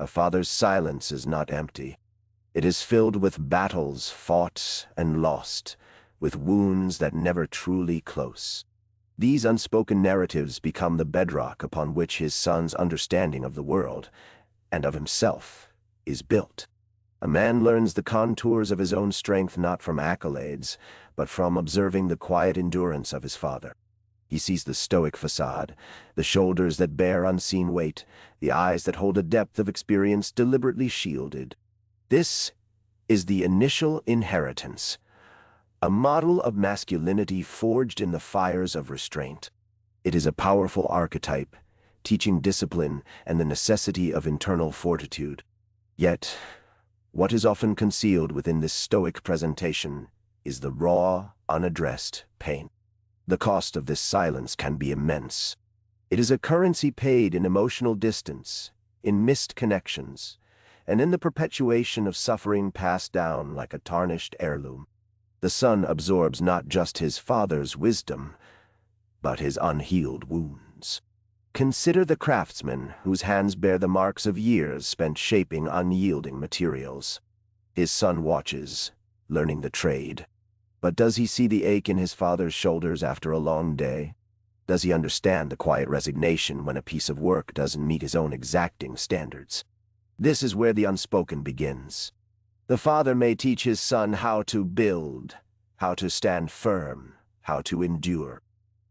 A father's silence is not empty. It is filled with battles fought and lost, with wounds that never truly close. These unspoken narratives become the bedrock upon which his son's understanding of the world and of himself is built. A man learns the contours of his own strength not from accolades, but from observing the quiet endurance of his father. He sees the stoic facade, the shoulders that bear unseen weight, the eyes that hold a depth of experience deliberately shielded. This is the initial inheritance, a model of masculinity forged in the fires of restraint. It is a powerful archetype, teaching discipline and the necessity of internal fortitude. Yet, what is often concealed within this stoic presentation is the raw, unaddressed pain. The cost of this silence can be immense. It is a currency paid in emotional distance, in missed connections, and in the perpetuation of suffering passed down like a tarnished heirloom. The son absorbs not just his father's wisdom, but his unhealed wounds. Consider the craftsman whose hands bear the marks of years spent shaping unyielding materials. His son watches, learning the trade. But does he see the ache in his father's shoulders after a long day? Does he understand the quiet resignation when a piece of work doesn't meet his own exacting standards? This is where the unspoken begins. The father may teach his son how to build, how to stand firm, how to endure.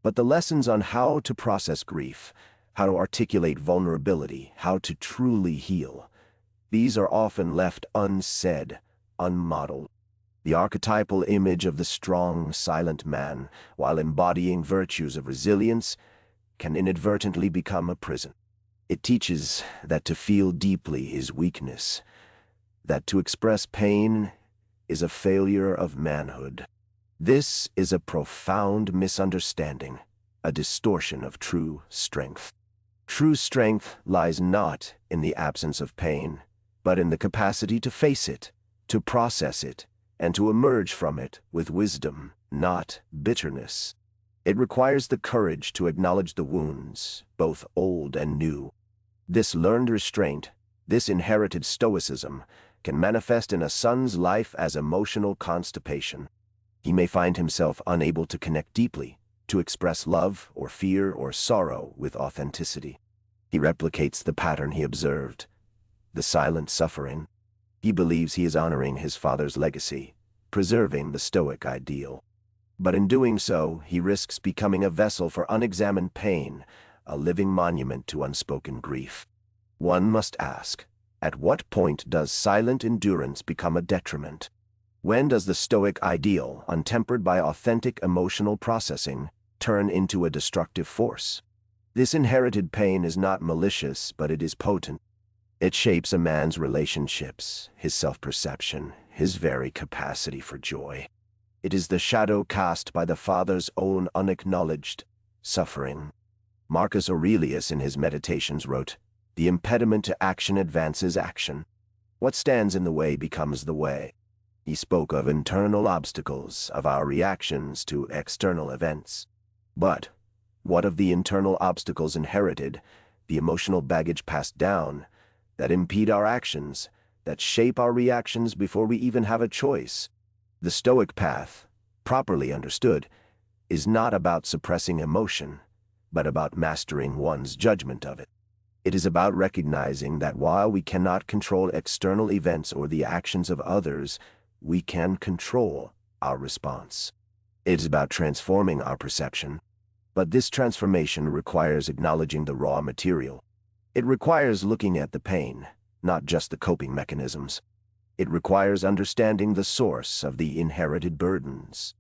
But the lessons on how to process grief, how to articulate vulnerability, how to truly heal, these are often left unsaid, unmodeled. The archetypal image of the strong, silent man, while embodying virtues of resilience, can inadvertently become a prison. It teaches that to feel deeply is weakness, that to express pain is a failure of manhood. This is a profound misunderstanding, a distortion of true strength. True strength lies not in the absence of pain, but in the capacity to face it, to process it, and to emerge from it with wisdom, not bitterness. It requires the courage to acknowledge the wounds, both old and new. This learned restraint, this inherited stoicism, can manifest in a son's life as emotional constipation. He may find himself unable to connect deeply, to express love or fear or sorrow with authenticity. He replicates the pattern he observed, the silent suffering. He believes he is honoring his father's legacy, preserving the stoic ideal. But in doing so, he risks becoming a vessel for unexamined pain, a living monument to unspoken grief. One must ask, at what point does silent endurance become a detriment? When does the stoic ideal, untempered by authentic emotional processing, turn into a destructive force? This inherited pain is not malicious, but it is potent. It shapes a man's relationships, his self-perception, his very capacity for joy. It is the shadow cast by the father's own unacknowledged suffering. Marcus Aurelius in his Meditations wrote, "The impediment to action advances action. What stands in the way becomes the way." He spoke of internal obstacles, of our reactions to external events. But what of the internal obstacles inherited, the emotional baggage passed down, that impede our actions, that shape our reactions before we even have a choice? The Stoic path, properly understood, is not about suppressing emotion, but about mastering one's judgment of it. It is about recognizing that while we cannot control external events or the actions of others, we can control our response. It is about transforming our perception, but this transformation requires acknowledging the raw material. It requires looking at the pain, not just the coping mechanisms. It requires understanding the source of the inherited burdens.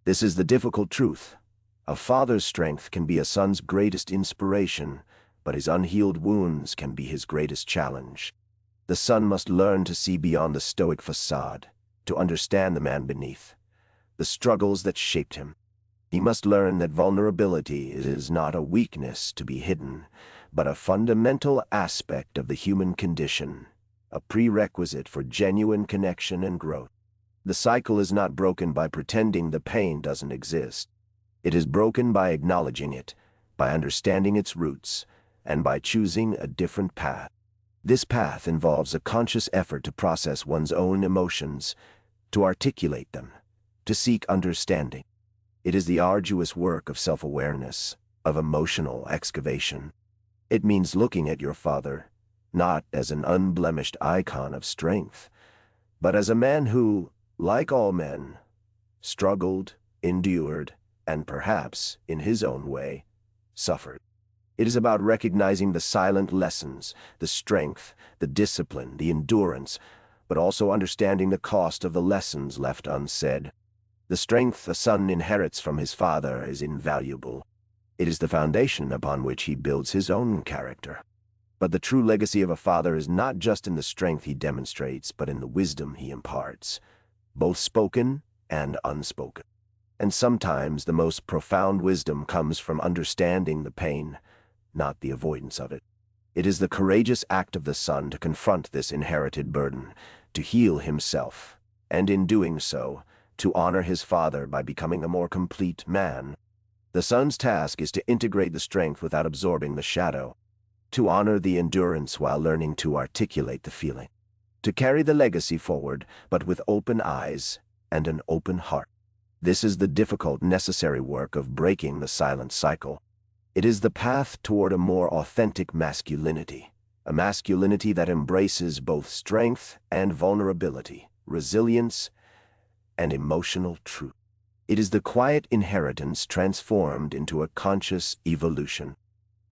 This is the difficult truth. A father's strength can be a son's greatest inspiration, but his unhealed wounds can be his greatest challenge. The son must learn to see beyond the stoic facade, to understand the man beneath, the struggles that shaped him. He must learn that vulnerability is not a weakness to be hidden, but a fundamental aspect of the human condition, a prerequisite for genuine connection and growth. The cycle is not broken by pretending the pain doesn't exist. It is broken by acknowledging it, by understanding its roots, and by choosing a different path. This path involves a conscious effort to process one's own emotions, to articulate them, to seek understanding. It is the arduous work of self-awareness, of emotional excavation. It means looking at your father, not as an unblemished icon of strength, but as a man who, like all men, struggled, endured, and perhaps, in his own way, suffered. It is about recognizing the silent lessons, the strength, the discipline, the endurance, but also understanding the cost of the lessons left unsaid. The strength a son inherits from his father is invaluable. It is the foundation upon which he builds his own character. But the true legacy of a father is not just in the strength he demonstrates, but in the wisdom he imparts, both spoken and unspoken. And sometimes the most profound wisdom comes from understanding the pain, not the avoidance of it. It is the courageous act of the son to confront this inherited burden, to heal himself, and in doing so, to honor his father by becoming a more complete man. The son's task is to integrate the strength without absorbing the shadow, to honor the endurance while learning to articulate the feeling, to carry the legacy forward, but with open eyes and an open heart. This is the difficult, necessary work of breaking the silent cycle. It is the path toward a more authentic masculinity, a masculinity that embraces both strength and vulnerability, resilience and emotional truth. It is the quiet inheritance transformed into a conscious evolution.